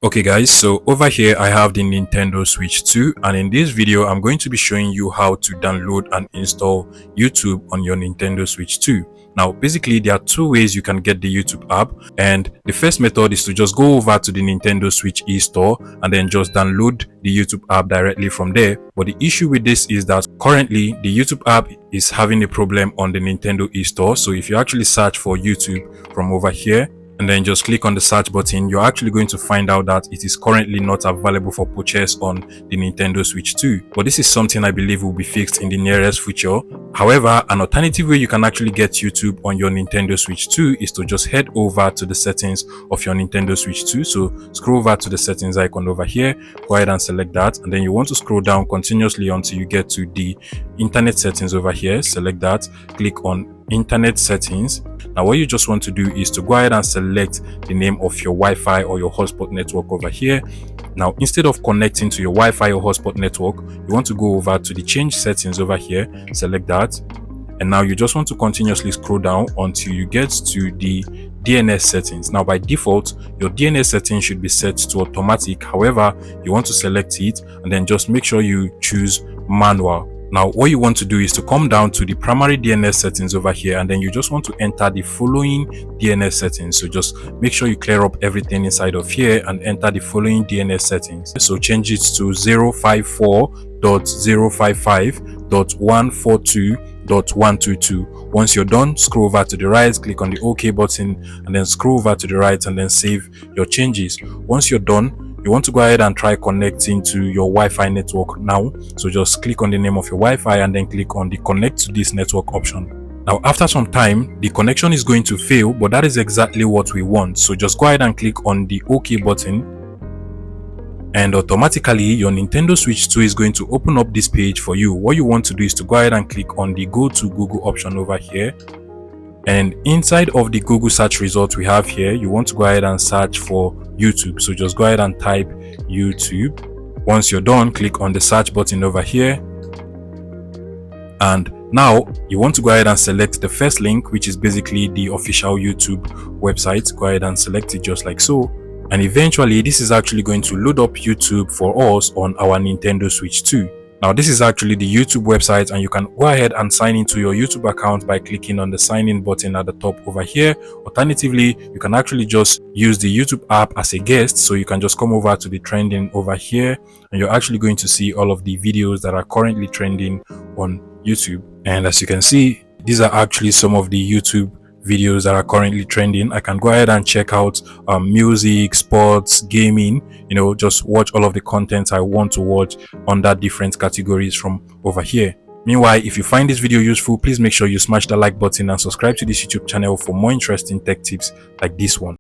Okay guys, so over here I have the Nintendo Switch 2, and in this video I'm going to be showing you how to download and install YouTube on your Nintendo Switch 2. Now basically there are two ways you can get the YouTube app, and the first method is to just go over to the Nintendo Switch eStore and then just download the YouTube app directly from there. But the issue with this is that currently the YouTube app is having a problem on the Nintendo eStore. So if you actually search for YouTube from over here and then just click on the search button, you're actually going to find out that it is currently not available for purchase on the Nintendo Switch 2. But this is something I believe will be fixed in the nearest future. However, an alternative way you can actually get YouTube on your Nintendo Switch 2 is to just head over to the settings of your Nintendo Switch 2. So scroll over to the settings icon over here, go ahead and select that, and then you want to scroll down continuously until you get to the internet settings over here. Select that, click on internet settings. Now what you just want to do is to go ahead and select the name of your Wi-Fi or your hotspot network over here. Now instead of connecting to your Wi-Fi or hotspot network, you want to go over to the change settings over here, select that, and now you just want to continuously scroll down until you get to the DNS settings. Now by default your DNS settings should be set to automatic. However, you want to select it and then just make sure you choose manual. Now what you want to do is to come down to the primary DNS settings over here, and then you just want to enter the following DNS settings. So just make sure you clear up everything inside of here and enter the following DNS settings. So change it to 054.055.142.122. Once you're done, scroll over to the right, click on the OK button, and then scroll over to the right and then save your changes. Once you're done, you want to go ahead and try connecting to your Wi-Fi network now. So just click on the name of your Wi-Fi and then click on the connect to this network option. Now after some time the connection is going to fail, but that is exactly what we want. So just go ahead and click on the OK button, and automatically your Nintendo Switch 2 is going to open up this page for you. What you want to do is to go ahead and click on the go to Google option over here, and inside of the Google search results we have here, you want to go ahead and search for YouTube. So just go ahead and type YouTube. Once you're done, click on the search button over here, and now you want to go ahead and select the first link, which is basically the official YouTube website. Go ahead and select it just like so, and eventually this is actually going to load up YouTube for us on our Nintendo Switch 2. Now this is actually the YouTube website, and you can go ahead and sign into your YouTube account by clicking on the sign in button at the top over here. Alternatively, you can actually just use the YouTube app as a guest. So you can just come over to the trending over here, and you're actually going to see all of the videos that are currently trending on YouTube. And as you can see, these are actually some of the YouTube videos that are currently trending. I can go ahead and check out music, sports, gaming, just watch all of the content I want to watch under different categories from over here. Meanwhile, if you find this video useful, please make sure you smash the like button and subscribe to this YouTube channel for more interesting tech tips like this one.